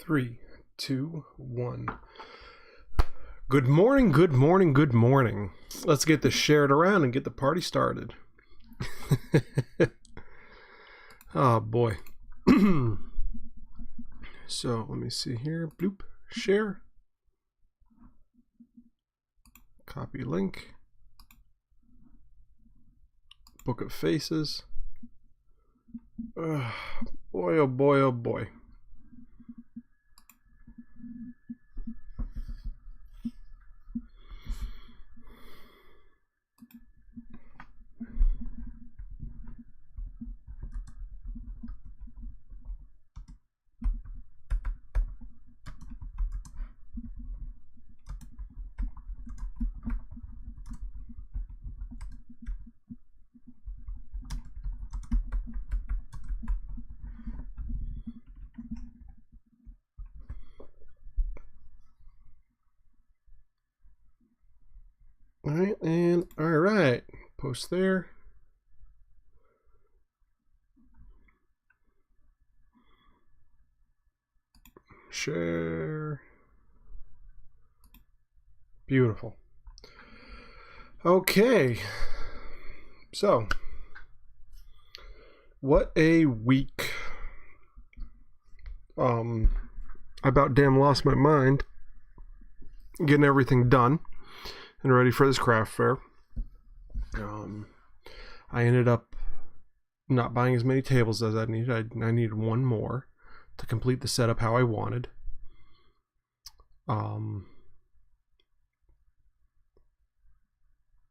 3, 2, 1. Good morning, good morning, good morning. Let's get this shared around and get the party started. Oh boy. So let me see here. Bloop. Share. Copy link. Book of faces. Boy, oh boy, oh boy. All right, post there. Share. Beautiful. Okay. So, what a week. I about damn lost my mind getting everything done and ready for this craft fair. I ended up not buying as many tables as I needed. I needed one more to complete the setup how I wanted.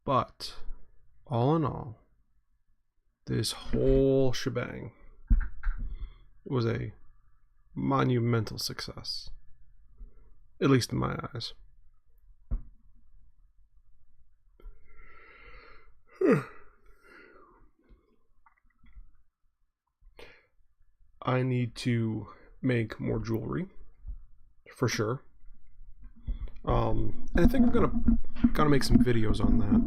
But all in all, this whole shebang was a monumental success, at least in my eyes. I need to make more jewelry for sure. And I think I'm gonna make some videos on that.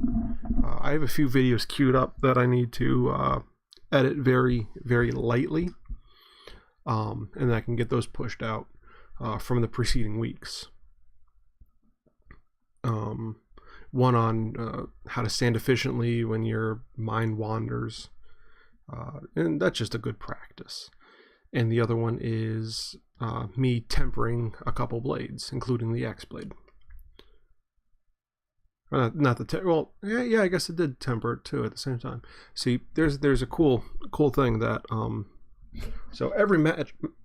I have a few videos queued up that I need to edit very, very lightly, and I can get those pushed out from the preceding weeks. One on how to sand efficiently when your mind wanders, and that's just a good practice. And the other one is me tempering a couple blades, including the X blade. Not the well, yeah, I guess it did temper it too at the same time. See, there's a cool thing that so every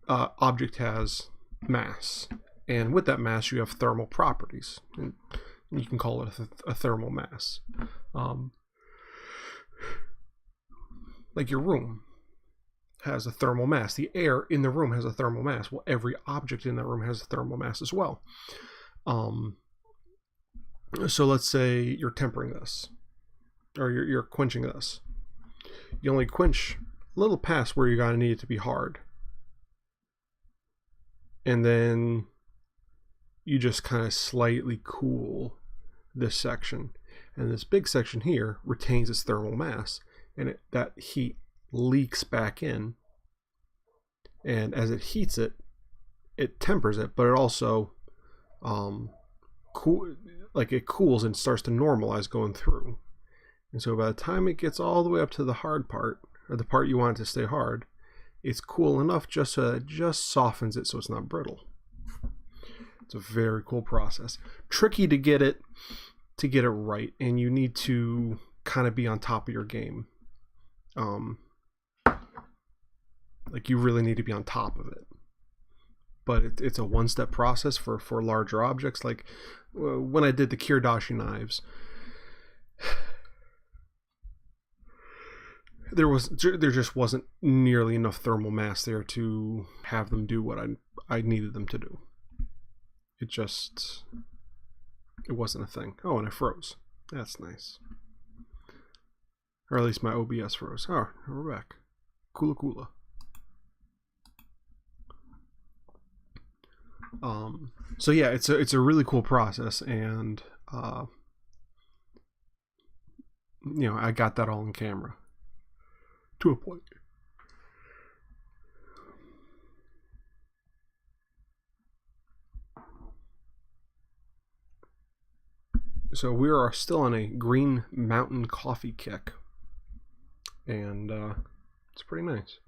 object has mass, and with that mass you have thermal properties, and you can call it a thermal mass. Like your room has a thermal mass. The air in the room has a thermal mass. Well, every object in that room has a thermal mass as well. So let's say you're tempering this, or you're quenching this. You only quench a little past where you're gonna need it to be hard, and then you just kind of slightly cool this section, and this big section here retains its thermal mass, and that heat leaks back in, and as it heats it, it tempers it, but it also it cools and starts to normalize going through. And so by the time it gets all the way up to the hard part, or the part you want it to stay hard, it's cool enough just so it just softens it so it's not brittle. It's a very cool process. Tricky to get it right, and you need to kind of be on top of your game. Like you really need to be on top of it. But it's a one-step process for larger objects. Like when I did the Kirdashi knives, there just wasn't nearly enough thermal mass there to have them do what I needed them to do. It wasn't a thing. Oh, and I froze. That's nice. Or at least my OBS froze. Oh, we're back. Coola. So yeah, it's a really cool process, and I got that all on camera to a point. So we are still on a Green Mountain coffee kick, and it's pretty nice.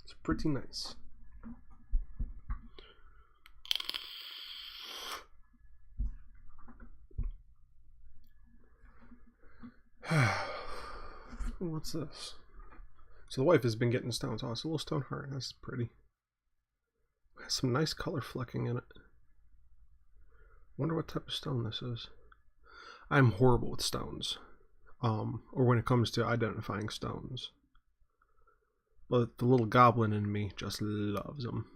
It's pretty nice. What's this? So the wife has been getting stones. Oh, it's a little stone heart. That's pretty. It has some nice color flecking in it. Wonder what type of stone this is. I'm horrible with stones, or when it comes to identifying stones. But the little goblin in me just loves them.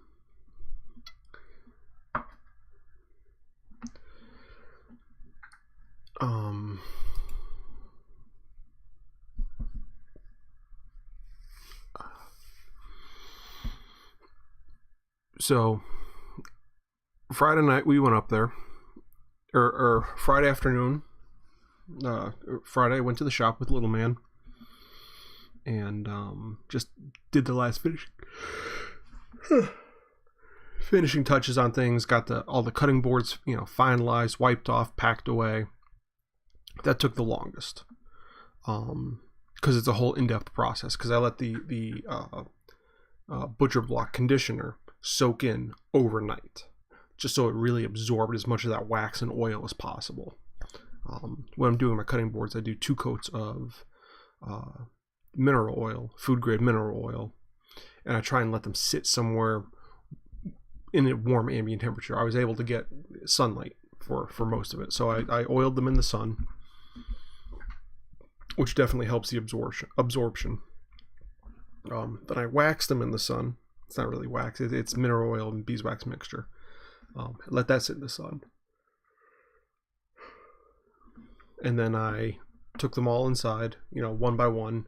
So Friday night we went up there, or Friday afternoon. Friday I went to the shop with little man, and just did the last finishing touches on things. Got all the cutting boards, finalized, wiped off, packed away. That took the longest, because it's a whole in-depth process. Because I let the butcher block conditioner soak in overnight, just so it really absorbed as much of that wax and oil as possible. When I'm doing my cutting boards, I do 2 coats of mineral oil, food grade mineral oil, and I try and let them sit somewhere in a warm ambient temperature. I was able to get sunlight for most of it, so I oiled them in the sun, which definitely helps the absorption. Then I waxed them in the sun. It's not really wax, it's mineral oil and beeswax mixture. Let that sit in the sun. And then I took them all inside, one by one,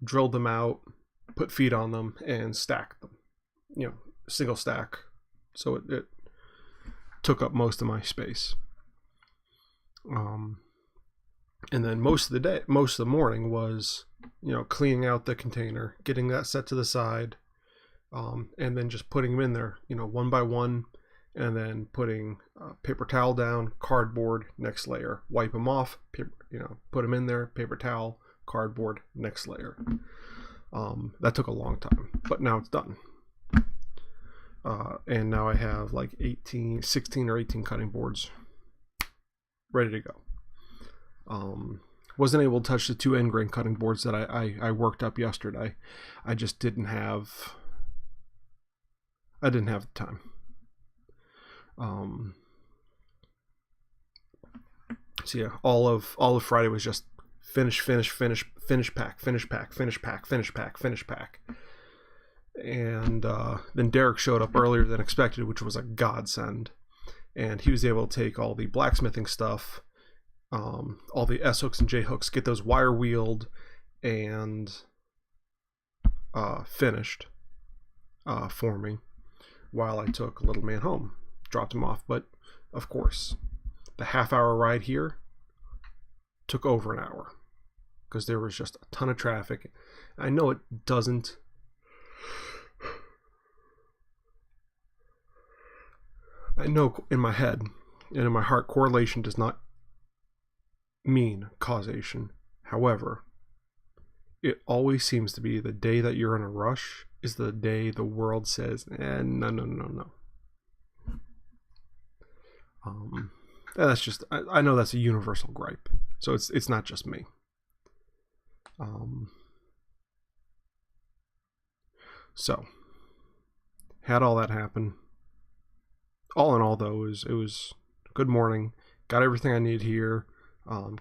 drilled them out, put feet on them, and stacked them. Single stack. So it took up most of my space. And then most of the morning was, cleaning out the container, getting that set to the side, and then just putting them in there, one by one, and then putting paper towel down, cardboard, next layer, wipe them off, put them in there, paper towel, cardboard, next layer. That took a long time, but now it's done. And now I have like 16 or 18 cutting boards ready to go. Wasn't able to touch the 2 end grain cutting boards that I worked up yesterday. I just didn't have the time. So yeah, all of Friday was just finish pack. And then Derek showed up earlier than expected, which was a godsend. And he was able to take all the blacksmithing stuff, all the S hooks and J hooks, get those wire wheeled and finished for me, while I took little man home, dropped him off. But of course, the half-hour ride here took over an hour because there was just a ton of traffic. I know it doesn't. I know in my head and in my heart, correlation does not mean causation. However, it always seems to be the day that you're in a rush is the day the world says, no. And that's just, I know that's a universal gripe. So it's not just me. So had all that happen. All in all, though, it was a good morning. Got everything I needed here.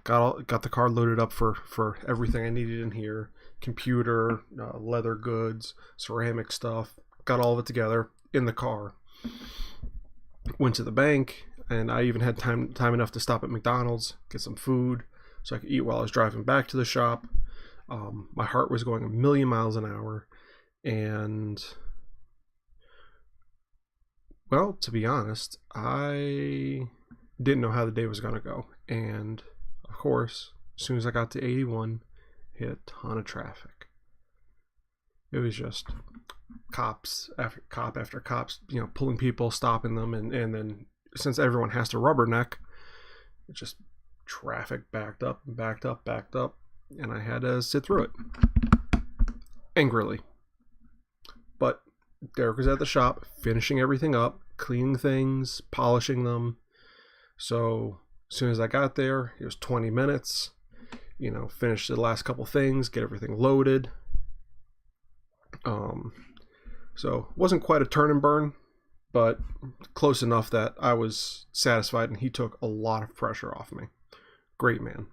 Got the car loaded up for everything I needed in here. Computer, leather goods, ceramic stuff. Got all of it together in the car. Went to the bank, and I even had time enough to stop at McDonald's, get some food, so I could eat while I was driving back to the shop. My heart was going a million miles an hour, and well, to be honest, I didn't know how the day was going to go. And of course, as soon as I got to 81, hit a ton of traffic. It was just cops after cop after cops, pulling people, stopping them, and then since everyone has to rubberneck, it just traffic backed up, and I had to sit through it angrily. But Derek was at the shop finishing everything up, cleaning things, polishing them. So as soon as I got there, it was 20 minutes. Finish the last couple things, get everything loaded. So it wasn't quite a turn and burn, but close enough that I was satisfied, and he took a lot of pressure off me. Great man.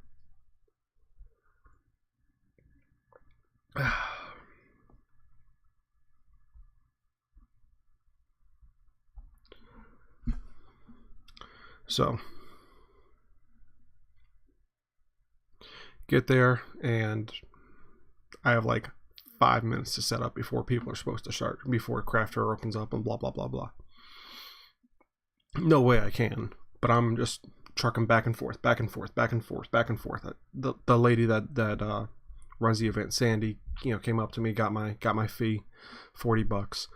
So get there, and I have like 5 minutes to set up before people are supposed to start, before craft fair opens up, and blah blah blah blah. No way I can, but I'm just trucking back and forth. The lady that runs the event, Sandy, came up to me, got my fee, $40.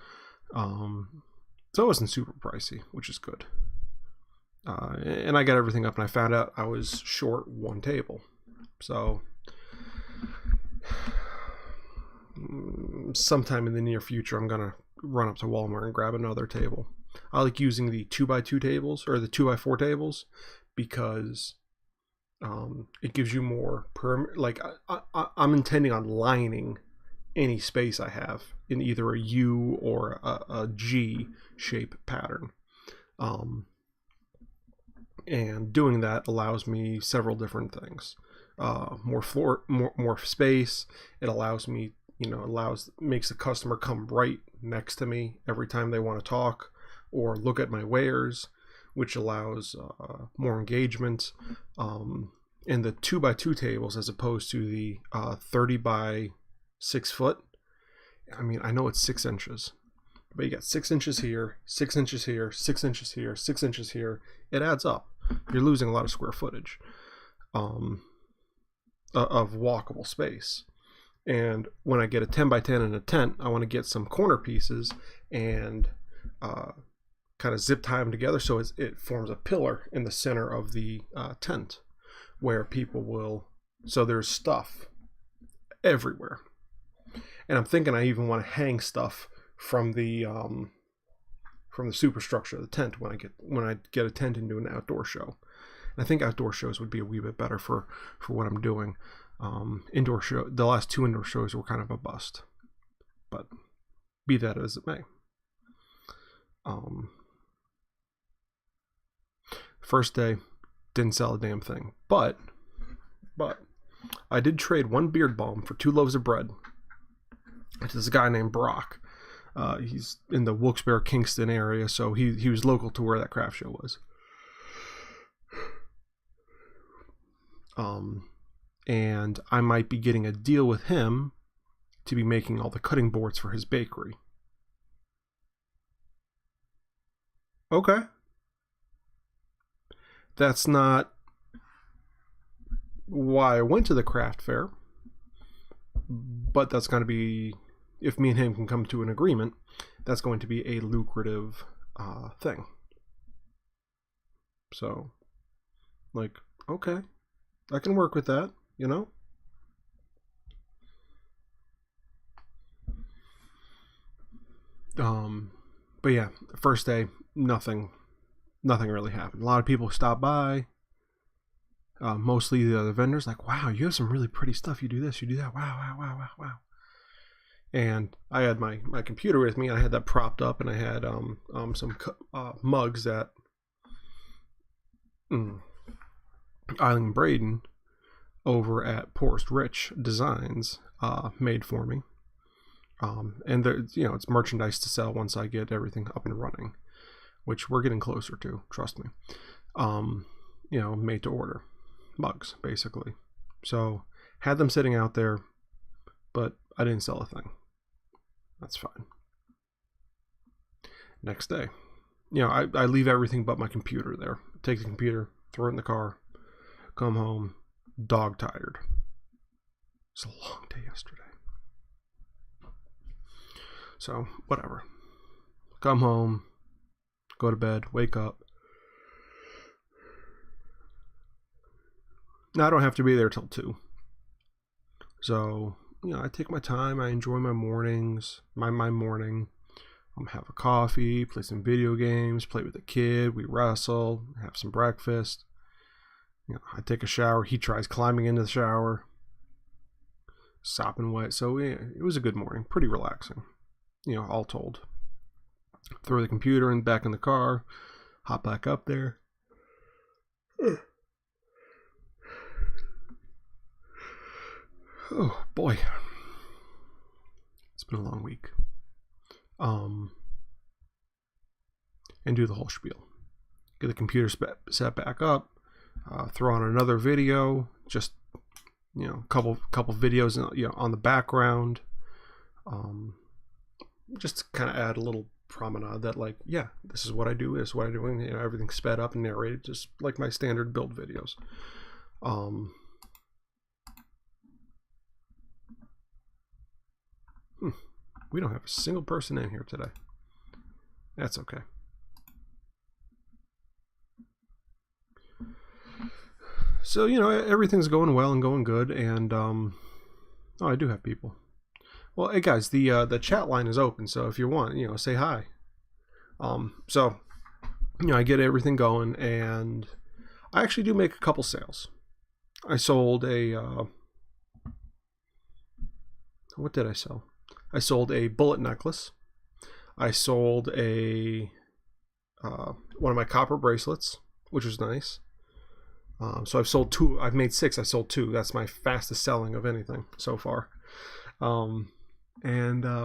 So it wasn't super pricey, which is good. And I got everything up, and I found out I was short one table. So sometime in the near future, I'm gonna run up to Walmart and grab another table. I like using the 2x2 tables or the 2x4 tables because it gives you more I'm intending on lining any space I have in either a U or a G shape pattern. And doing that allows me several different things. More floor, more space. It allows me, makes the customer come right next to me every time they want to talk or look at my wares, which allows more engagement. In the 2x2 tables, as opposed to the 30 by 6 foot, I know it's 6 inches, but you got 6 inches here, 6 inches here, 6 inches here, 6 inches here. It adds up. You're losing a lot of square footage of walkable space. And when I get a 10 by 10 in a tent, I want to get some corner pieces and kind of zip tie them together so it forms a pillar in the center of the tent where people will. So there's stuff everywhere, and I'm thinking I even want to hang stuff from the superstructure of the tent when I get a tent into an outdoor show. And I think outdoor shows would be a wee bit better for what I'm doing. Indoor show, the last 2 indoor shows were kind of a bust, but be that as it may. First day, didn't sell a damn thing, but I did trade 1 beard balm for 2 loaves of bread to this guy named Brock. He's in the Wilkes-Barre, Kingston area, so he was local to where that craft show was. And I might be getting a deal with him to be making all the cutting boards for his bakery. Okay. That's not why I went to the craft fair, but that's going to be, if me and him can come to an agreement, that's going to be a lucrative thing. So, okay, I can work with that, But yeah, first day, nothing really happened. A lot of people stopped by. Mostly the other vendors, wow, you have some really pretty stuff. You do this, you do that. Wow. And I had my computer with me. I had that propped up, and I had some mugs that Eileen Braden over at Porst Rich Designs made for me. And it's merchandise to sell once I get everything up and running, which we're getting closer to, trust me. Made to order mugs, basically. So had them sitting out there, but I didn't sell a thing. That's fine. Next day, I leave everything but my computer there. Take the computer, throw it in the car, come home, dog tired. It's a long day yesterday. So whatever. Come home, go to bed, wake up. Now I don't have to be there till 2. So, I take my time. I enjoy my mornings, my morning. Have a coffee, play some video games, play with the kid. We wrestle, have some breakfast. I take a shower. He tries climbing into the shower, sopping wet. So it was a good morning, pretty relaxing. All told. Throw the computer in back in the car, hop back up there. Oh boy, it's been a long week. And do the whole spiel. Get the computer set back up. Throw on another video. Just couple videos on the background. Just to kind of add a little promenade that this is what I do. This is what I'm doing. Everything's sped up and narrated, just like my standard build videos. We don't have a single person in here today. That's okay. So, everything's going well and going good, and I do have people. Well, hey guys, the chat line is open, so if you want, say hi. So, I get everything going, and I actually do make a couple sales. I sold a what did I sell? I sold a bullet necklace. I sold a one of my copper bracelets, which was nice. So I've sold 2. I've made 6. I sold 2. That's my fastest selling of anything so far. And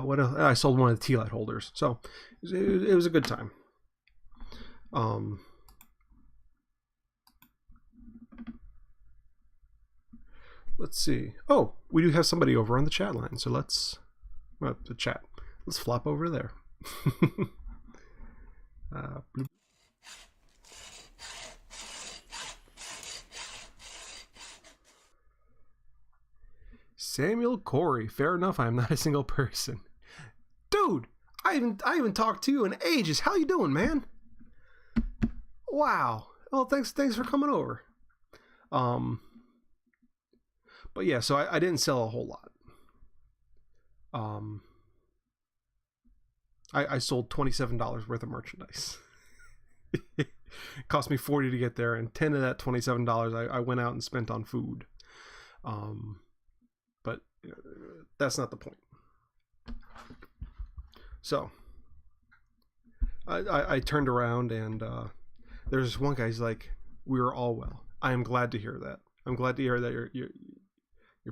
what else? I sold one of the tea light holders. So it was a good time. Let's see. Oh, we do have somebody over on the chat line. So let's flop over there. Samuel Corey. Fair enough. I'm not a single person. Dude, I haven't talked to you in ages. How you doing, man? Wow. Well, thanks for coming over. But yeah, so I didn't sell a whole lot. I sold $27 worth of merchandise. It cost me $40 to get there, and $10 of that $27 I went out and spent on food. But that's not the point. So I turned around, and there's this one guy. He's like, "We are all well." I am glad to hear that. I'm glad to hear that your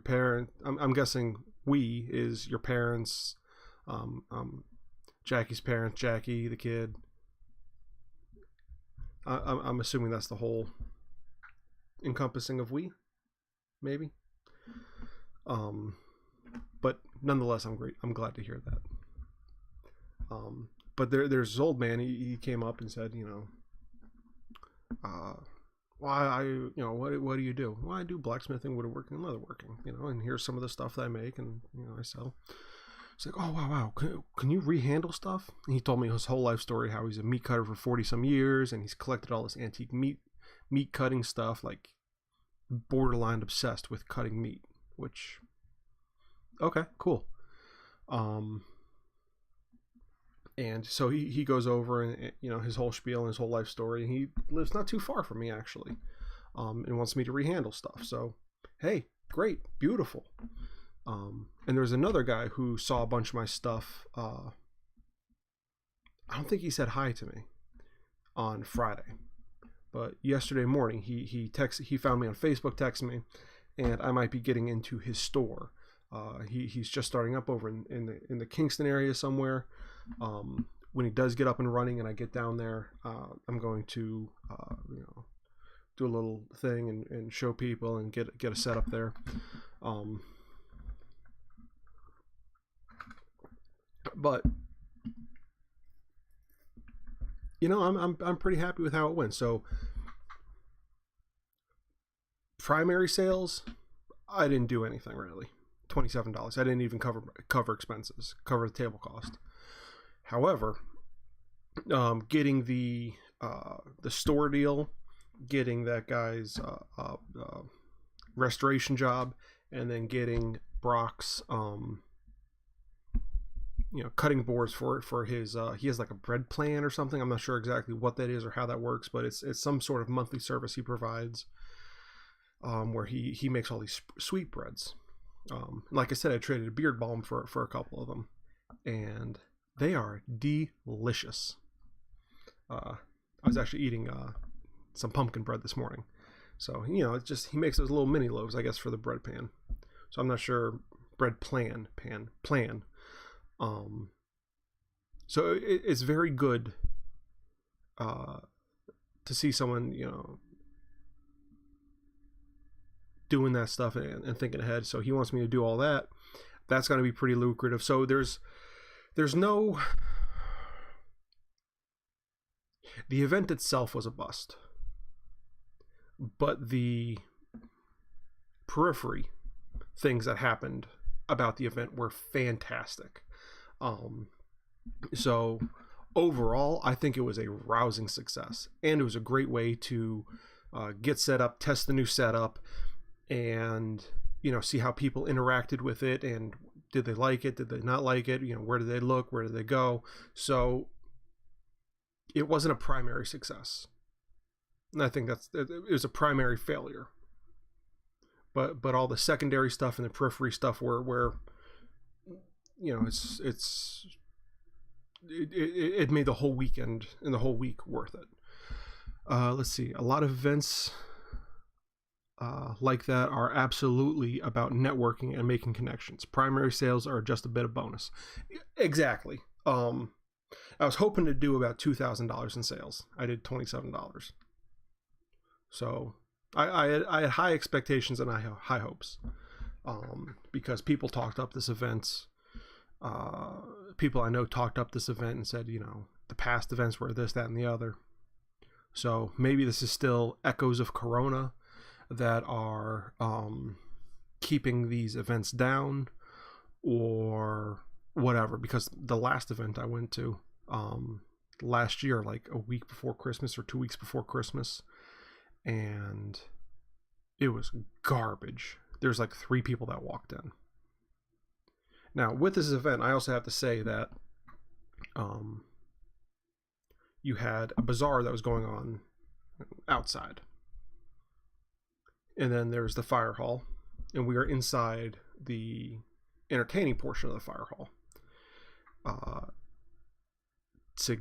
parent. I'm guessing we is your parents, Jackie's parents, Jackie the kid. I'm assuming that's the whole encompassing of we, maybe. But nonetheless, I'm glad to hear that. But there's this old man. He came up and said, what do you do? Well, I do blacksmithing, woodworking, and leatherworking. And here's some of the stuff that I make, and I sell. It's like, oh wow, can you rehandle stuff? And he told me his whole life story, how he's a meat cutter for 40 some years, and he's collected all this antique meat cutting stuff, like borderline obsessed with cutting meat. Which, okay, cool. And so he goes over and his whole spiel and his whole life story, and he lives not too far from me actually, and wants me to rehandle stuff. So hey, great, beautiful. And there's another guy who saw a bunch of my stuff. I don't think he said hi to me on Friday, but yesterday morning he found me on Facebook, texted me, and I might be getting into his store. He's just starting up over in the Kingston area somewhere. When he does get up and running and I get down there, I'm going to do a little thing and show people and get a setup there. But I'm pretty happy with how it went. So primary sales, I didn't do anything really. $27. I didn't even cover expenses, cover the table cost. However, getting the store deal, getting that guy's restoration job, and then getting Brock's cutting boards for his he has like a bread plan or something. I'm not sure exactly what that is or how that works, but it's some sort of monthly service he provides, where he makes all these sweet breads. Like I said, I traded a beard balm for a couple of them, and they are delicious. I was actually eating some pumpkin bread this morning, so it's just, he makes those little mini loaves, I guess, for the bread pan. So I'm not sure bread plan. So it's very good to see someone doing that stuff and thinking ahead. So he wants me to do all that. That's going to be pretty lucrative. So there's no, the event itself was a bust, but the periphery things that happened about the event were fantastic. So overall, I think it was a rousing success, and it was a great way to get set up, test the new setup, and see how people interacted with it, and did they like it, did they not like it, where did they look, where did they go. So it wasn't a primary success, and I think it was a primary failure. But all the secondary stuff and the periphery stuff where it made the whole weekend and the whole week worth it. Let's see, a lot of events like that are absolutely about networking and making connections. Primary sales are just a bit of bonus. Exactly. I was hoping to do about $2,000 in sales. I did $27. So I had high expectations and high hopes, because people talked up this event. People I know talked up this event and said, the past events were this, that, and the other. So maybe this is still echoes of Corona that are keeping these events down, or whatever. Because the last event I went to last year, like a week before Christmas or 2 weeks before Christmas, and it was garbage. There's like 3 people that walked in. Now, with this event, I also have to say that you had a bazaar that was going on outside. And then there's the fire hall, and we are inside the entertaining portion of the fire hall. To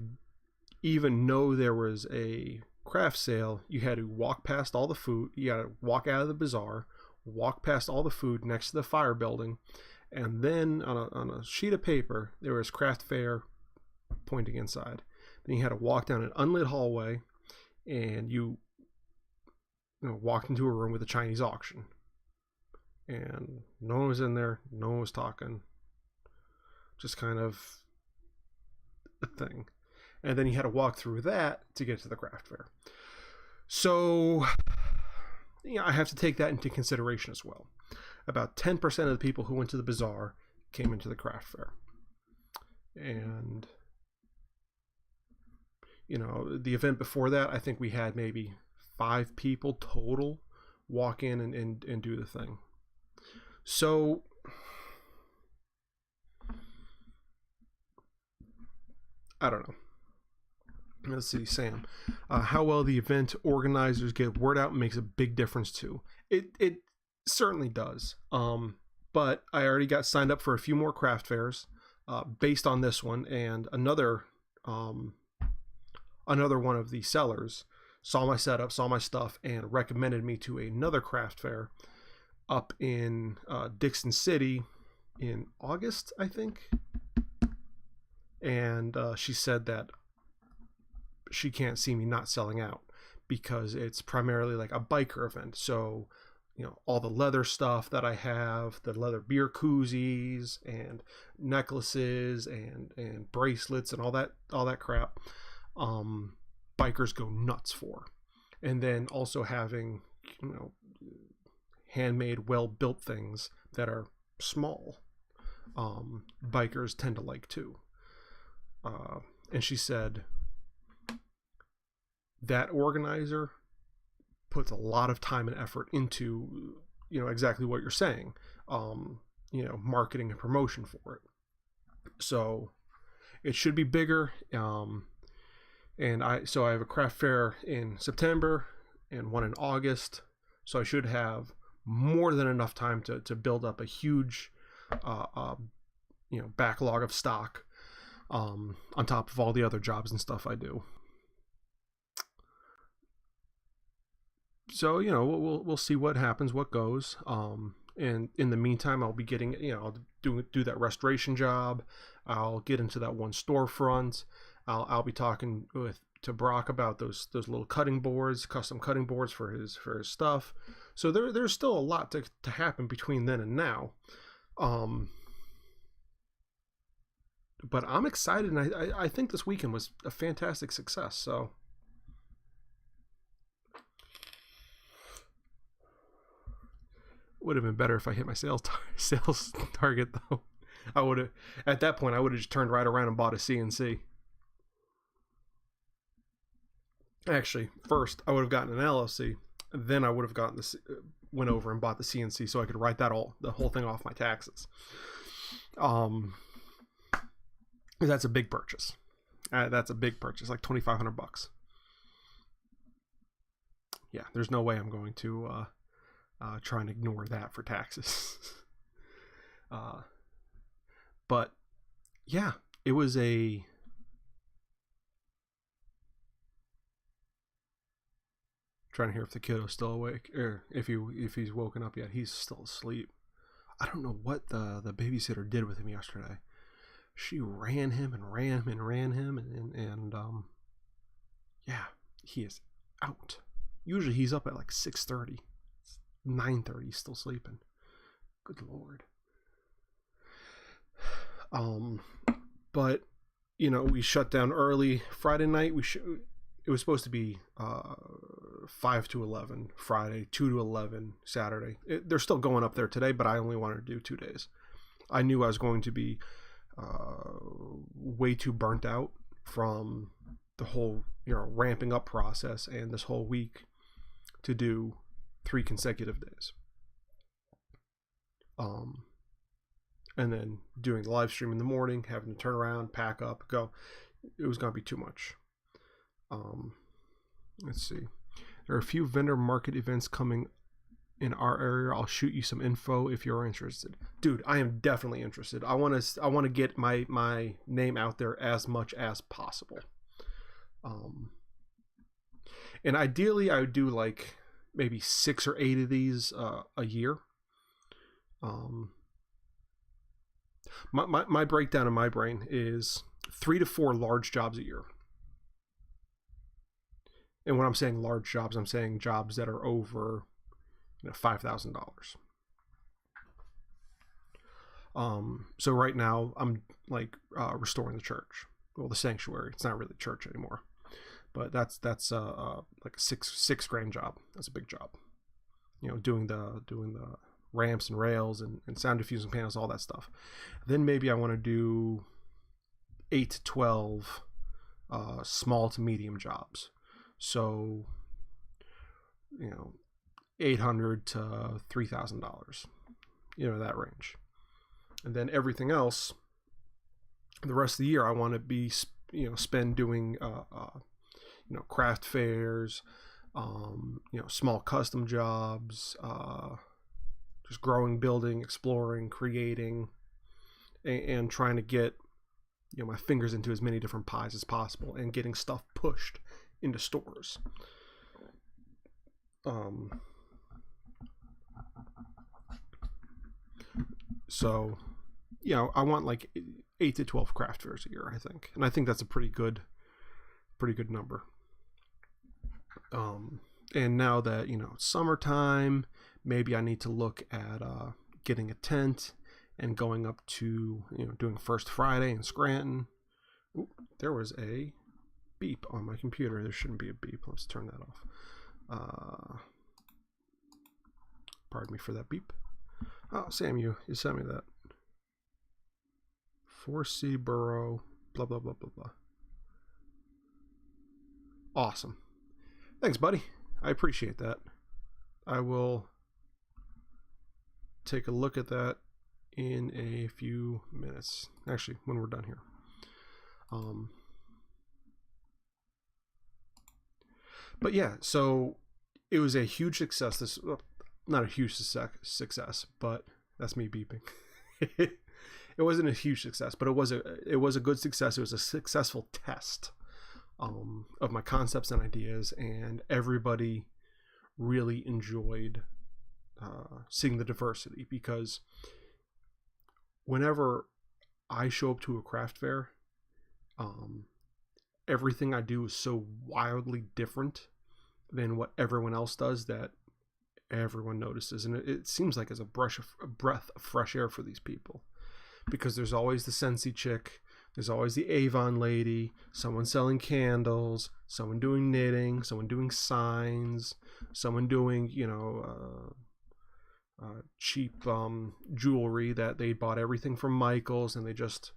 even know there was a craft sale, you had to walk past all the food. You had to walk out of the bazaar, walk past all the food next to the fire building, and then on a sheet of paper there was craft fair pointing inside. Then you had to walk down an unlit hallway, and you walked into a room with a Chinese auction, and no one was in there, no one was talking, just kind of a thing. And then you had to walk through that to get to the craft fair. So I have to take that into consideration as well. About 10% of the people who went to the bazaar came into the craft fair. And the event before that, I think we had maybe 5 people total walk in and do the thing. So I don't know. Let's see, Sam. How well the event organizers get word out makes a big difference too. It certainly does. But I already got signed up for a few more craft fairs based on this one, and another one of the sellers saw my setup, saw my stuff, and recommended me to another craft fair up in Dixon City in August, I think. And she said that she can't see me not selling out because it's primarily like a biker event. So, all the leather stuff that I have, the leather beer koozies and necklaces and bracelets and all that crap, bikers go nuts for. And then also having, handmade, well-built things that are small. Bikers tend to like too. And she said that organizer puts a lot of time and effort into, you know, exactly what you're saying, you know, marketing and promotion for it. So it should be bigger. And I have a craft fair in September and one in August. So I should have more than enough time to build up a huge, you know, backlog of stock, on top of all the other jobs and stuff I do. So, you know, we'll see what happens, what goes. And in the meantime, I'll be getting, you know, I'll do that restoration job. I'll get into that one storefront. I'll be talking to Brock about those little cutting boards, custom cutting boards for his stuff. So there's still a lot to happen between then and now. But I'm excited, and I think this weekend was a fantastic success. So would have been better if I hit my sales target, though. I would have, at that point, I would have just turned right around and bought a CNC. Actually, first I would have gotten an LLC, then I would have gotten went over and bought the CNC so I could write the whole thing off my taxes. That's a big purchase. That's a big purchase, like $2,500. Yeah, there's no way I'm going to try and ignore that for taxes. But yeah, it was a trying to hear if the kiddo's still awake, or if he's woken up yet. He's still asleep. I don't know what the babysitter did with him yesterday. She ran him and ran him and ran him, and yeah, he is out. Usually he's up at like 6:30, 9:30, he's still sleeping. Good Lord. But you know, we shut down early Friday night. It was supposed to be 5 to 11 Friday, 2 to 11 Saturday. They're still going up there today, but I only wanted to do 2 days. I knew I was going to be way too burnt out from the whole, you know, ramping up process and this whole week to do 3 consecutive days. And then doing the live stream in the morning, having to turn around, pack up, go. It was going to be too much. Let's see. There are a few vendor market events coming in our area. I'll shoot you some info if you're interested. Dude, I am definitely interested. I want to get my name out there as much as possible. And ideally I would do like maybe 6 or 8 of these a year. My breakdown in my brain is 3 to 4 large jobs a year. And when I'm saying large jobs, I'm saying jobs that are over, you know, $5,000. So right now I'm like restoring the church, well, the sanctuary. It's not really church anymore, but that's like a six grand job. That's a big job. You know, doing the ramps and rails and sound diffusing panels, all that stuff. Then maybe I want to do 8 to 12 small to medium jobs. So, you know, $800 to $3,000, you know, that range. And then everything else, the rest of the year, I want to be, you know, spend doing, you know, craft fairs, you know, small custom jobs, just growing, building, exploring, creating, and trying to get, you know, my fingers into as many different pies as possible and getting stuff pushed into stores. So, you know, I want like 8 to 12 craft fairs a year, I think. And I think that's a pretty good number. And now that, you know, it's summertime, maybe I need to look at getting a tent and going up to, you know, doing First Friday in Scranton. Ooh, there was a beep on my computer. There shouldn't be a beep. Let's turn that off. Pardon me for that beep. Oh, Sam, you sent me that. 4C Burrow, blah, blah, blah, blah, blah. Awesome. Thanks, buddy. I appreciate that. I will take a look at that in a few minutes. Actually, when we're done here. But yeah, so it was a huge success. This, not a huge success, but that's me beeping. It wasn't a huge success, but it was a good success. It was a successful test of my concepts and ideas, and everybody really enjoyed seeing the diversity, because whenever I show up to a craft fair, everything I do is so wildly different than what everyone else does that everyone notices, and it seems like it's a breath of fresh air for these people, because there's always the Scentsy chick, there's always the Avon lady, someone selling candles, someone doing knitting, someone doing signs, someone doing, you know, cheap jewelry that they bought everything from Michael's, and they just,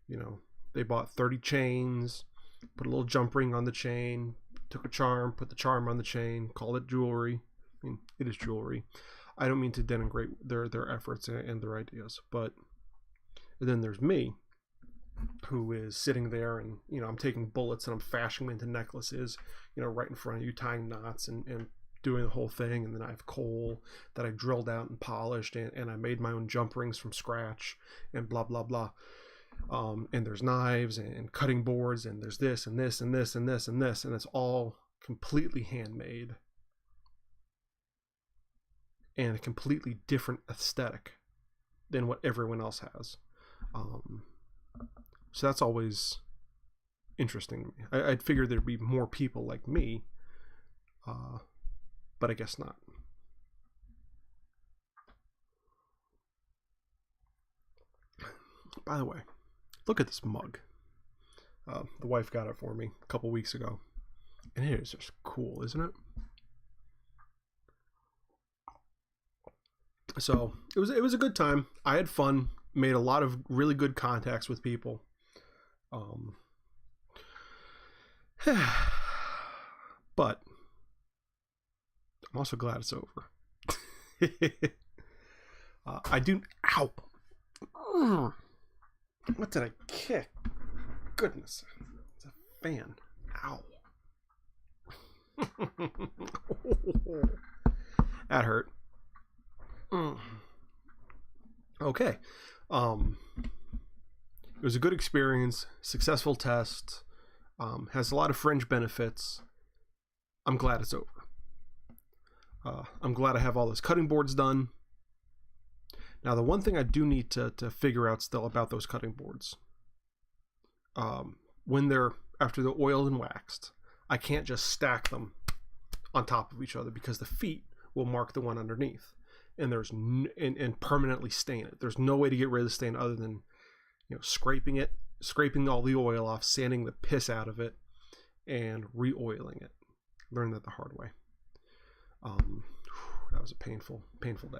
you know, they bought 30 chains, put a little jump ring on the chain, took a charm, put the charm on the chain, called it jewelry. I mean, it is jewelry. I don't mean to denigrate their efforts and their ideas, but then there's me, who is sitting there, and, you know, I'm taking bullets and I'm fashioning them into necklaces, you know, right in front of you, tying knots and doing the whole thing. And then I have coal that I drilled out and polished, and I made my own jump rings from scratch, and blah blah blah. And there's knives and cutting boards, and there's this and this and this and this and this, and it's all completely handmade and a completely different aesthetic than what everyone else has. So that's always interesting to me. I'd figured there'd be more people like me, but I guess not. By the way, look at this mug. The wife got it for me a couple weeks ago, and it is just cool, isn't it? So it was a good time. I had fun, made a lot of really good contacts with people. But I'm also glad it's over. I do. Ow! What did I kick? Goodness, it's a fan. Ow! That hurt. Okay. It was a good experience, successful test, has a lot of fringe benefits. I'm glad it's over. I'm glad I have all those cutting boards done. Now, the one thing I do need to figure out still about those cutting boards, when they're, after they're oiled and waxed, I can't just stack them on top of each other, because the feet will mark the one underneath, and and permanently stain it. There's no way to get rid of the stain other than, you know, scraping all the oil off, sanding the piss out of it, and re-oiling it. Learned that the hard way. That was a painful day.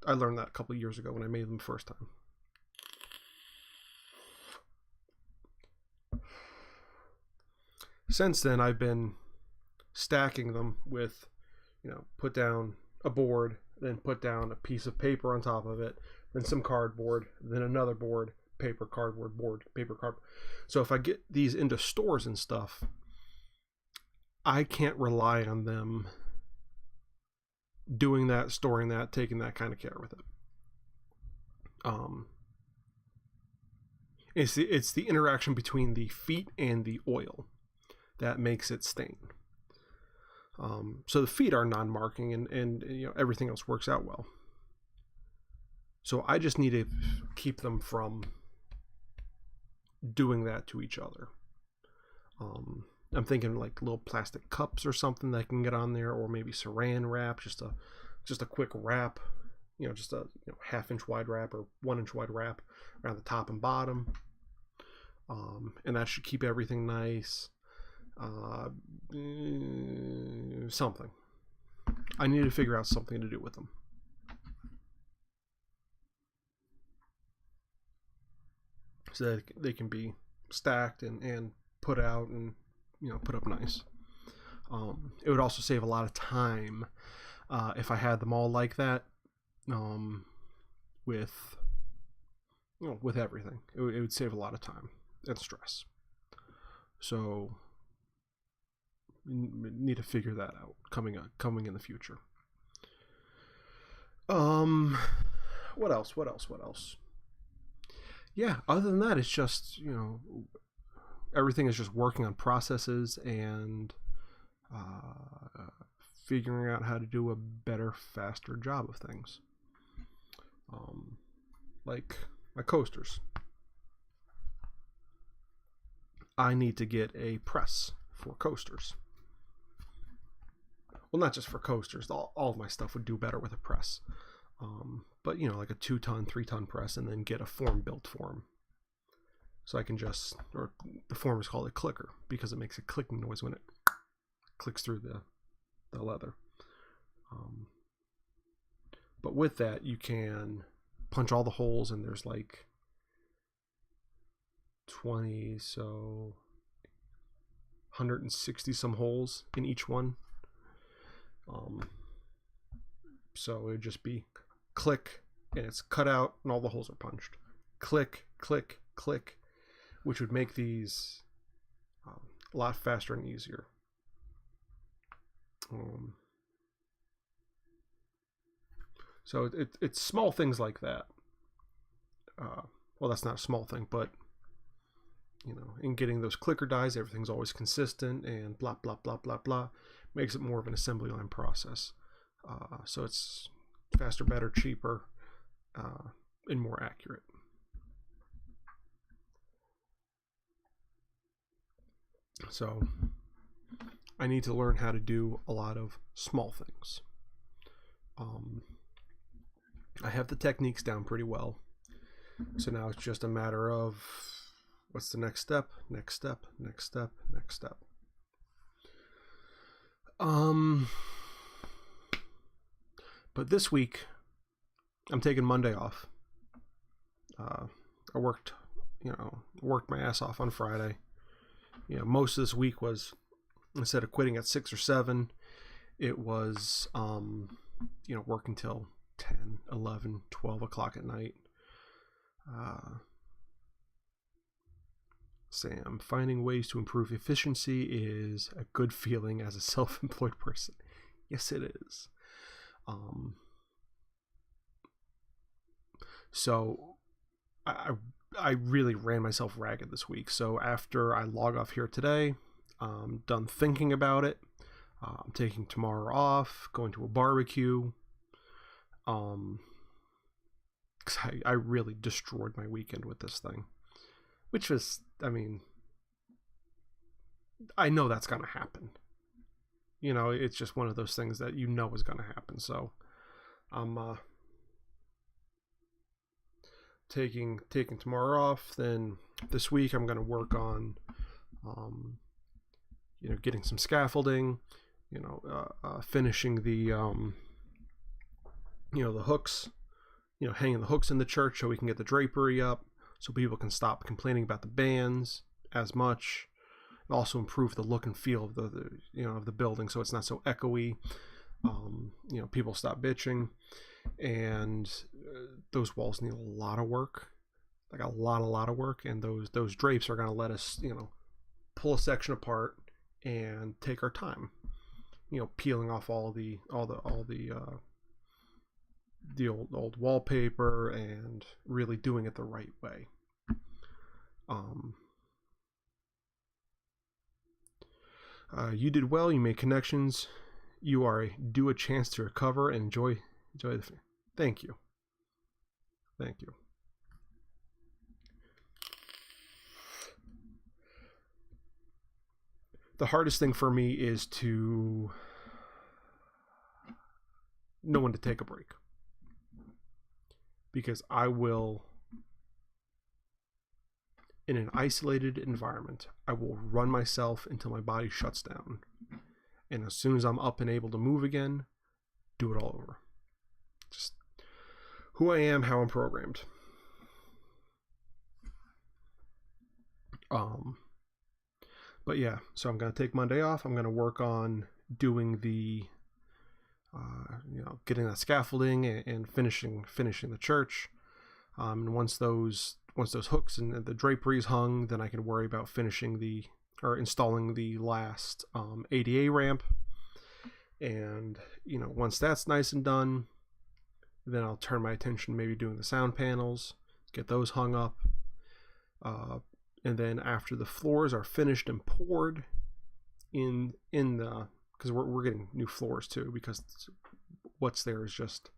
I learned that a couple of years ago when I made them the first time. Since then, I've been stacking them with, you know, put down a board, then put down a piece of paper on top of it, then some cardboard, then another board, paper, cardboard, board, paper, cardboard. So if I get these into stores and stuff, I can't rely on them doing that, storing that, taking that kind of care with it. It's the interaction between the feet and the oil that makes it stain. So the feet are non-marking, and you know, everything else works out well. So I just need to keep them from doing that to each other. I'm thinking like little plastic cups or something that I can get on there, or maybe saran wrap, just a quick wrap, you know, just a, you know, 1/2 inch wide wrap or 1 inch wide wrap around the top and bottom. And that should keep everything nice. Something. I need to figure out something to do with them. So that they can be stacked and put out and, put up nice. It would also save a lot of time if I had them all like that, with everything. It would save a lot of time and stress. So need to figure that out coming in the future. What else? Yeah, other than that, it's just, everything is just working on processes and figuring out how to do a better, faster job of things. Like my coasters. I need to get a press for coasters. Well, not just for coasters. All of my stuff would do better with a press. But, like a 2-ton, 3-ton press, and then get a form built for them. So I can or the form is called a clicker because it makes a clicking noise when it clicks through the leather. But with that, you can punch all the holes, and there's like 160 some holes in each one. So it would just be click, and it's cut out, and all the holes are punched. Click, click, click, which would make these a lot faster and easier. So it's small things like that. Well, that's not a small thing, but in getting those clicker dies, everything's always consistent and blah blah blah blah blah. Makes it more of an assembly line process. So it's faster, better, cheaper, and more accurate. So I need to learn how to do a lot of small things. I have the techniques down pretty well. So now it's just a matter of what's the next step, next step, next step, next step. But this week, I'm taking Monday off. I worked my ass off on Friday. Most of this week was, instead of quitting at 6 or 7, it was, working till 10, 11, 12 o'clock at night. Sam, finding ways to improve efficiency is a good feeling as a self-employed person. Yes, it is. So I really ran myself ragged this week. So after I log off here today, I'm done thinking about it. I'm taking tomorrow off, going to a barbecue. I really destroyed my weekend with this thing, which was, I know that's going to happen. It's just one of those things that is going to happen. So I'm taking tomorrow off. Then this week I'm going to work on, getting some scaffolding, finishing the, the hooks, hanging the hooks in the church so we can get the drapery up so people can stop complaining about the bands as much. Also improve the look and feel of the building so it's not so echoey. People stop bitching, and those walls need a lot of work, like a lot of work, and those drapes are going to let us pull a section apart and take our time, peeling off all the old wallpaper and really doing it the right way. You did well. You made connections. You are due a chance to recover and enjoy the. Thank you. The hardest thing for me is to know when to take a break, because I will, in an isolated environment, I will run myself until my body shuts down. And as soon as I'm up and able to move again, do it all over. Just who I am, how I'm programmed. But yeah, so I'm going to take Monday off. I'm going to work on doing the, getting that scaffolding and finishing the church. And once those hooks and the draperies hung, then I can worry about installing the last ADA ramp. And once that's nice and done, then I'll turn my attention maybe doing the sound panels, get those hung up. And then after the floors are finished and poured in the, because we're getting new floors too, because what's there is just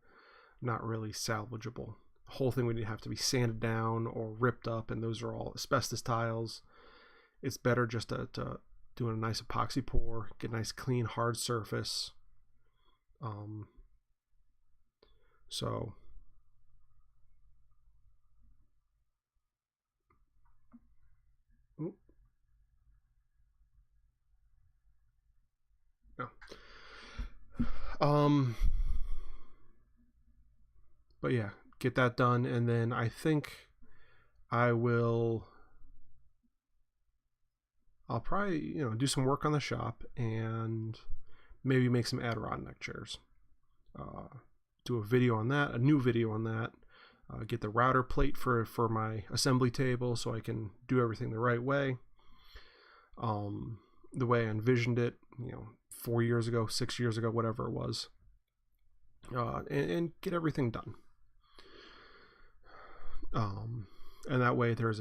not really salvageable. The whole thing would have to be sanded down or ripped up, and those are all asbestos tiles. It's better just to do a nice epoxy pour, get a nice clean hard surface. So but yeah, get that done, and then I think I'll probably do some work on the shop and maybe make some Adirondack chairs. Do a video on that, a new video on that. Get the router plate for my assembly table so I can do everything the right way. The way I envisioned it, 4 years ago, 6 years ago, whatever it was. And get everything done. And that way there's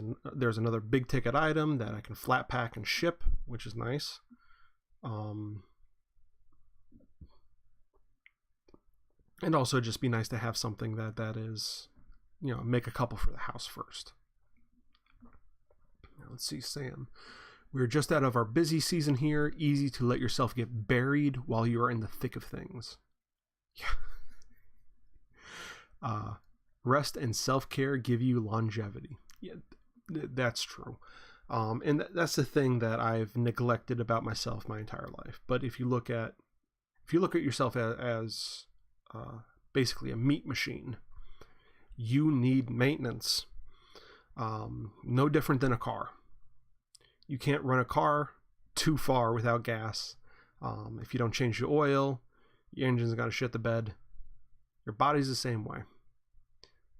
another big ticket item that I can flat pack and ship, which is nice. And also just be nice to have something that is, make a couple for the house first. Now, let's see, Sam. We're just out of our busy season here. Easy to let yourself get buried while you are in the thick of things. Yeah. Rest and self-care give you longevity. Yeah, that's true. And that's the thing that I've neglected about myself my entire life. But if you look at yourself as basically a meat machine, you need maintenance. No different than a car. You can't run a car too far without gas. If you don't change the oil, your engine's got to shit the bed. Your body's the same way.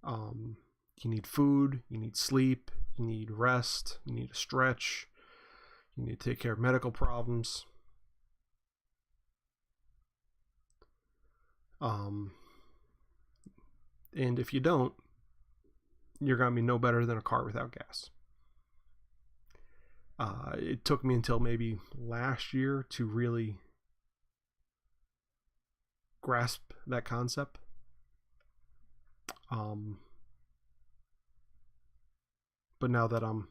You need food, you need sleep, you need rest, you need to stretch, you need to take care of medical problems. And if you don't, you're going to be no better than a car without gas. It took me until maybe last year to really grasp that concept. But now that I'm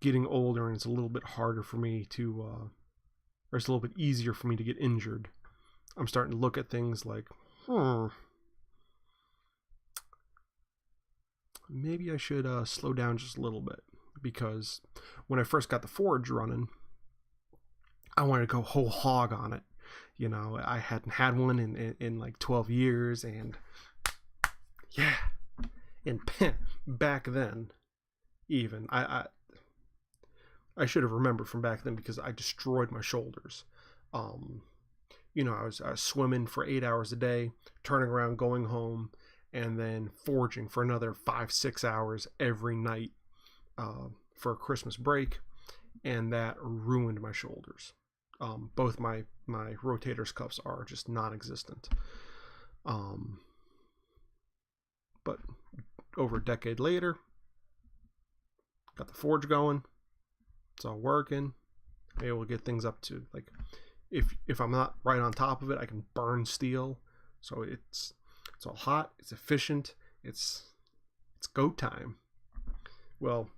getting older and it's a little bit harder for me to, or it's a little bit easier for me to get injured, I'm starting to look at things like, maybe I should slow down just a little bit. Because when I first got the forge running, I wanted to go whole hog on it. I hadn't had one in like 12 years, and yeah. And back then, even, I should have remembered from back then because I destroyed my shoulders. I was swimming for 8 hours a day, turning around, going home, and then forging for another 5-6 hours every night. For a Christmas break, and that ruined my shoulders. Both my rotator's cuffs are just non-existent. But over a decade later, got the forge going. It's all working. I'm able to get things up to, like, if I'm not right on top of it, I can burn steel. So it's all hot. It's efficient. It's go time. Well,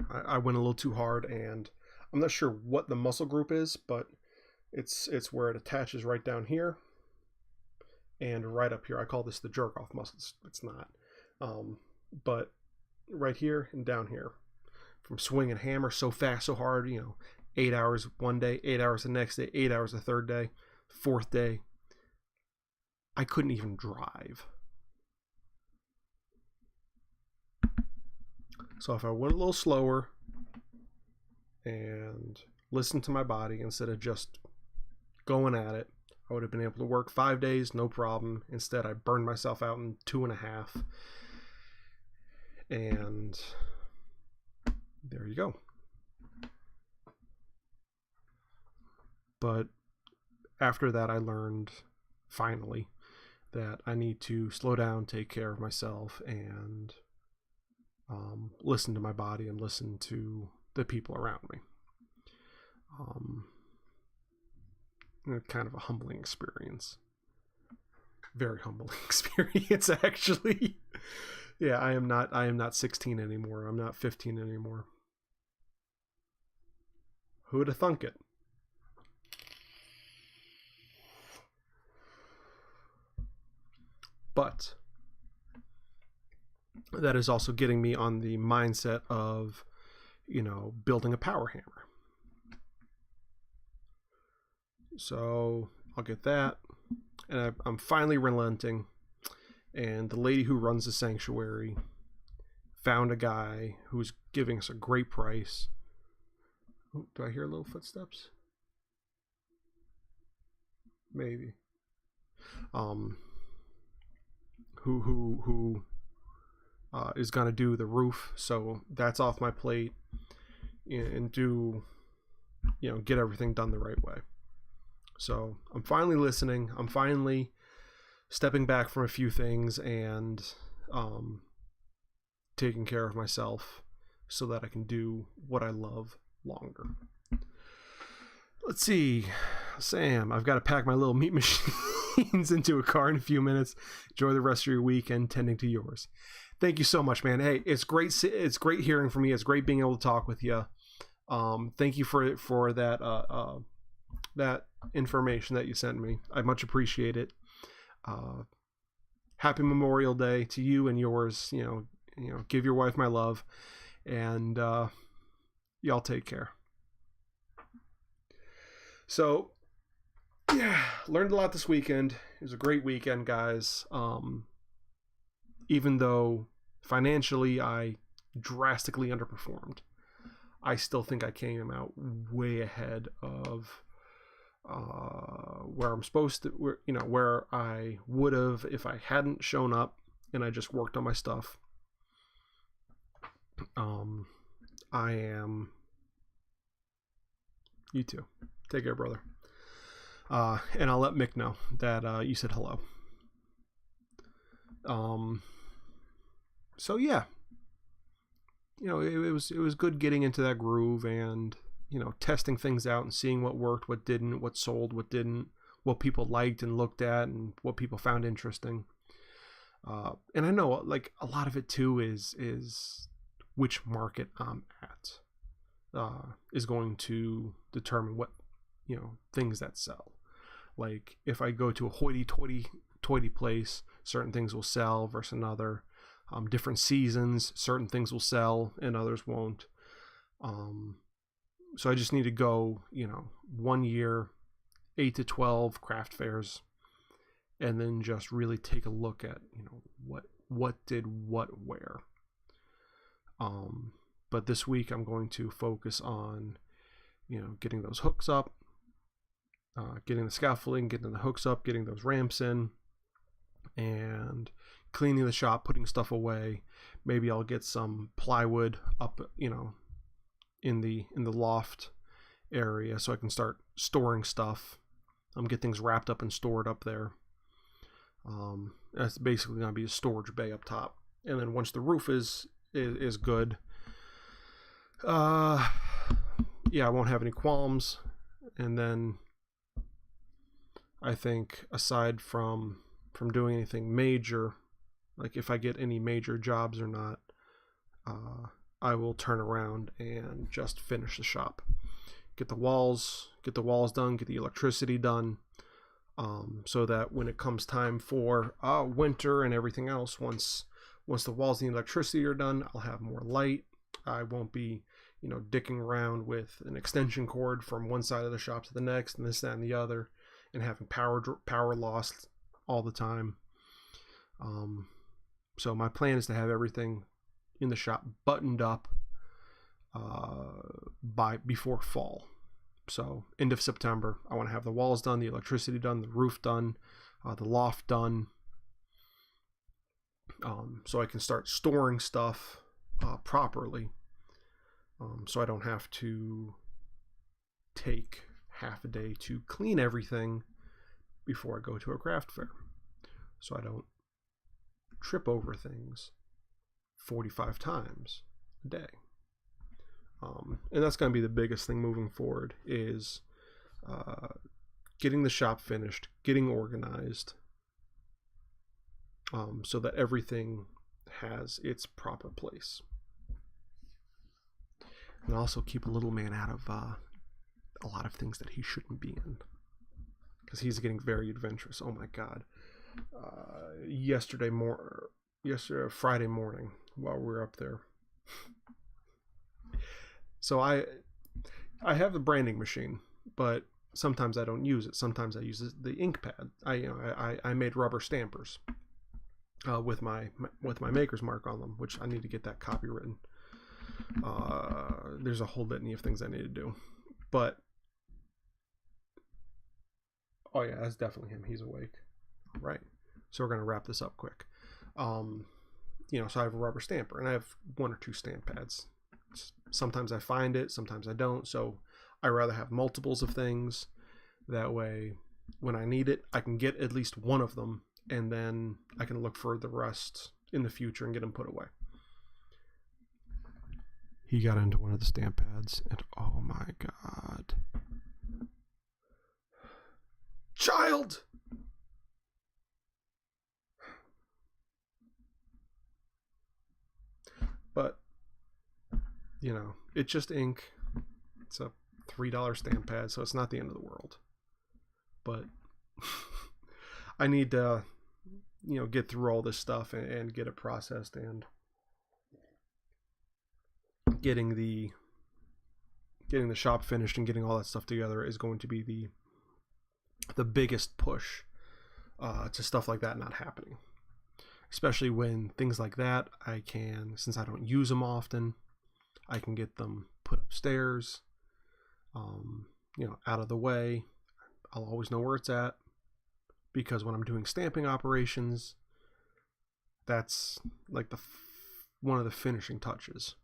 I went a little too hard, and I'm not sure what the muscle group is, but it's where it attaches right down here and right up here. I call this the jerk off muscles. It's not, but right here and down here, from swinging hammer so fast, so hard. 8 hours one day, 8 hours the next day, 8 hours the third day, fourth day. I couldn't even drive. So if I went a little slower and listened to my body instead of just going at it, I would have been able to work 5 days, no problem. Instead, I burned myself out in 2.5. And there you go. But after that, I learned, finally, that I need to slow down, take care of myself, and listen to my body and listen to the people around me. Kind of a humbling experience. Very humbling experience, actually. Yeah, I am not 16 anymore. I'm not 15 anymore. Who'd have thunk it? But that is also getting me on the mindset of, building a power hammer. So I'll get that. And I'm finally relenting. And the lady who runs the sanctuary found a guy who's giving us a great price. Oh, do I hear little footsteps? Maybe. Who is going to do the roof, so that's off my plate, and get everything done the right way. So I'm finally listening. I'm finally stepping back from a few things and taking care of myself so that I can do what I love longer. Let's see, Sam, I've got to pack my little meat machines into a car in a few minutes. Enjoy the rest of your weekend, tending to yours. Thank you so much, man. Hey, it's great hearing from you. It's great being able to talk with you. Thank you for that that information that you sent me. I much appreciate it. Happy Memorial Day to you and yours. Give your wife my love, and y'all take care. So, yeah, learned a lot this weekend. It was a great weekend, guys. Even though financially I drastically underperformed, I still think I came out way ahead of where I'm supposed to, where I would have if I hadn't shown up and I just worked on my stuff. I am. You too. Take care, brother. And I'll let Mick know that you said hello. So yeah, it was good getting into that groove and testing things out and seeing what worked, what didn't, what sold, what didn't, what people liked and looked at, and what people found interesting. And I know like a lot of it too is which market I'm at is going to determine what things that sell. Like if I go to a hoity-toity place, certain things will sell versus another. Different seasons, certain things will sell and others won't. So I just need to go 1 year, 8 to 12 craft fairs, and then just really take a look at what did what where. But this week I'm going to focus on getting those hooks up, getting the scaffolding, getting the hooks up, getting those ramps in, and cleaning the shop, putting stuff away. Maybe I'll get some plywood up in the loft area so I can start storing stuff. Get things wrapped up and stored up there. That's basically going to be a storage bay up top. And then once the roof is good, I won't have any qualms. And then I think aside from doing anything major, like if I get any major jobs or not, I will turn around and just finish the shop. Get the walls done, get the electricity done, so that when it comes time for winter and everything else, once the walls and the electricity are done, I'll have more light. I won't be dicking around with an extension cord from one side of the shop to the next and this, that, and the other, and having power lost all the time. So my plan is to have everything in the shop buttoned up before fall. So end of September, I want to have the walls done, the electricity done, the roof done, the loft done, so I can start storing stuff properly, so I don't have to take half a day to clean everything before I go to a craft fair, so I don't trip over things 45 times a day. And that's going to be the biggest thing moving forward, is getting the shop finished, getting organized, so that everything has its proper place. And also keep a little man out of a lot of things that he shouldn't be in, because he's getting very adventurous. Oh my God. Friday morning while we were up there. So I have the branding machine, but sometimes I don't use it. Sometimes I use the ink pad. I made rubber stampers with my maker's mark on them, which I need to get that copywritten. There's a whole litany of things I need to do, but oh yeah, that's definitely him. He's awake. All right, so we're gonna wrap this up quick. So I have a rubber stamper, and I have 1 or 2 stamp pads. Sometimes I find it, sometimes I don't, so I rather have multiples of things. That way, when I need it, I can get at least one of them, and then I can look for the rest in the future and get them put away. He got into one of the stamp pads, and oh my God. Child! But it's just ink. It's a $3 stamp pad, so it's not the end of the world. But I need to, get through all this stuff and get it processed, and getting the shop finished and getting all that stuff together is going to be the biggest push to stuff like that not happening. Especially when things like that, since I don't use them often, I can get them put upstairs, out of the way. I'll always know where it's at, because when I'm doing stamping operations, that's like one of the finishing touches.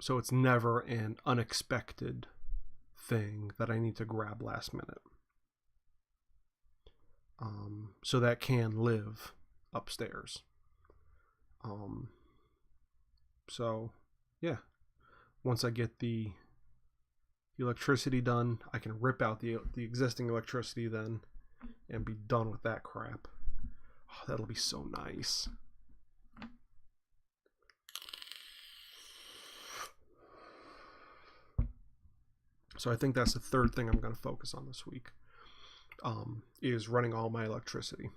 So it's never an unexpected thing that I need to grab last minute. So that can live upstairs. So yeah, once I get the electricity done, I can rip out the existing electricity then and be done with that crap. Oh, that'll be so nice. So I think that's the third thing I'm going to focus on this week, is running all my electricity.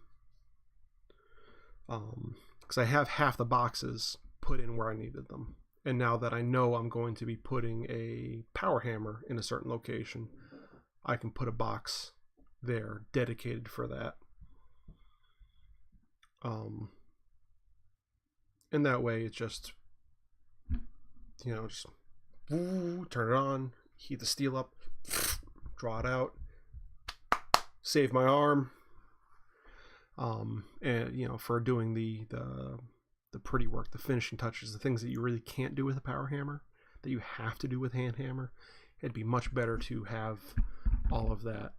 Because I have half the boxes put in where I needed them. And now that I know I'm going to be putting a power hammer in a certain location, I can put a box there dedicated for that. And that way it's just, just turn it on, heat the steel up, draw it out, save my arm. And for doing the pretty work, the finishing touches, the things that you really can't do with a power hammer, that you have to do with hand hammer, it'd be much better to have all of that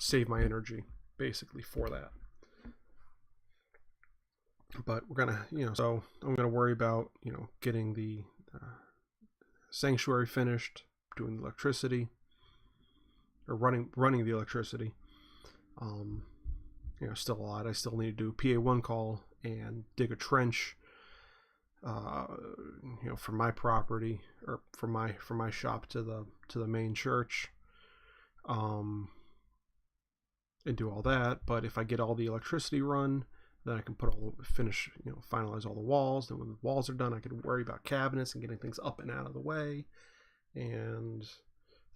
save my energy basically for that. But we're gonna so I'm gonna worry about getting the sanctuary finished, doing the electricity, or running the electricity. Still a lot. I still need to do PA1 call and dig a trench, for my property, or from my shop to the main church, and do all that. But if I get all the electricity run, then I can finalize all the walls. Then when the walls are done, I can worry about cabinets and getting things up and out of the way, and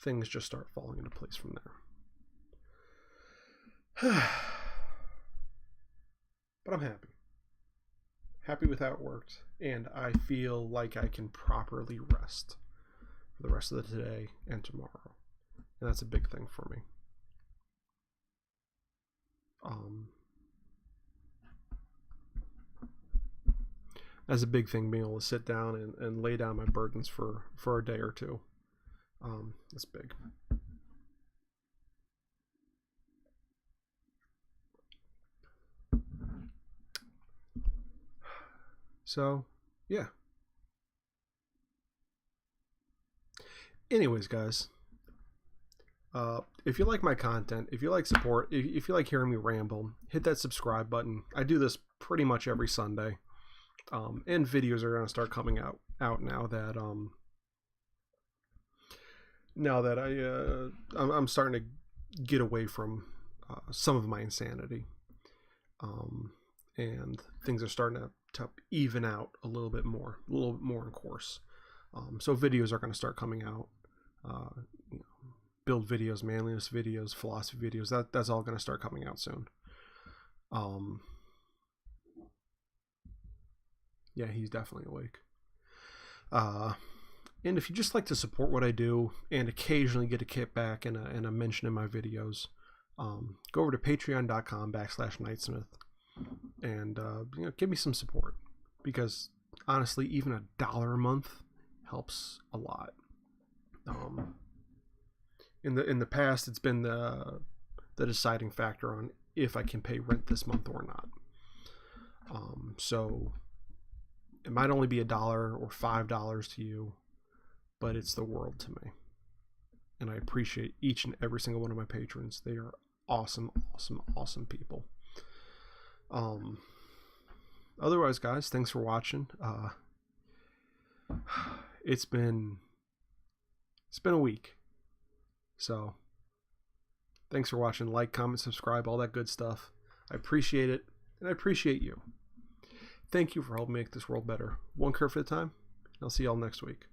things just start falling into place from there. But I'm happy with how it worked, and I feel like I can properly rest for the rest of the today and tomorrow, and that's a big thing for me. That's a big thing, being able to sit down and lay down my burdens for a day or two. It's big. So, yeah. Anyways, guys, if you like my content, if you like support, if you like hearing me ramble, hit that subscribe button. I do this pretty much every Sunday, and videos are going to start coming out now that I'm starting to get away from some of my insanity, and things are starting to even out a little bit more in course. So videos are going to start coming out. Build videos, manliness videos, philosophy videos. That's all going to start coming out soon. Yeah, he's definitely awake. And if you just like to support what I do and occasionally get a kickback and a mention in my videos, go over to patreon.com/Knightsmith and give me some support, because honestly, even $1 a month helps a lot. In the past, it's been the deciding factor on if I can pay rent this month or not. So it might only be $1 or $5 to you, but it's the world to me. And I appreciate each and every single one of my patrons. They are awesome people. Otherwise, guys, thanks for watching. It's been a week. So thanks for watching. Like, comment, subscribe, all that good stuff. I appreciate it, and I appreciate you. Thank you for helping make this world better, one kerf at a time. I'll see y'all next week.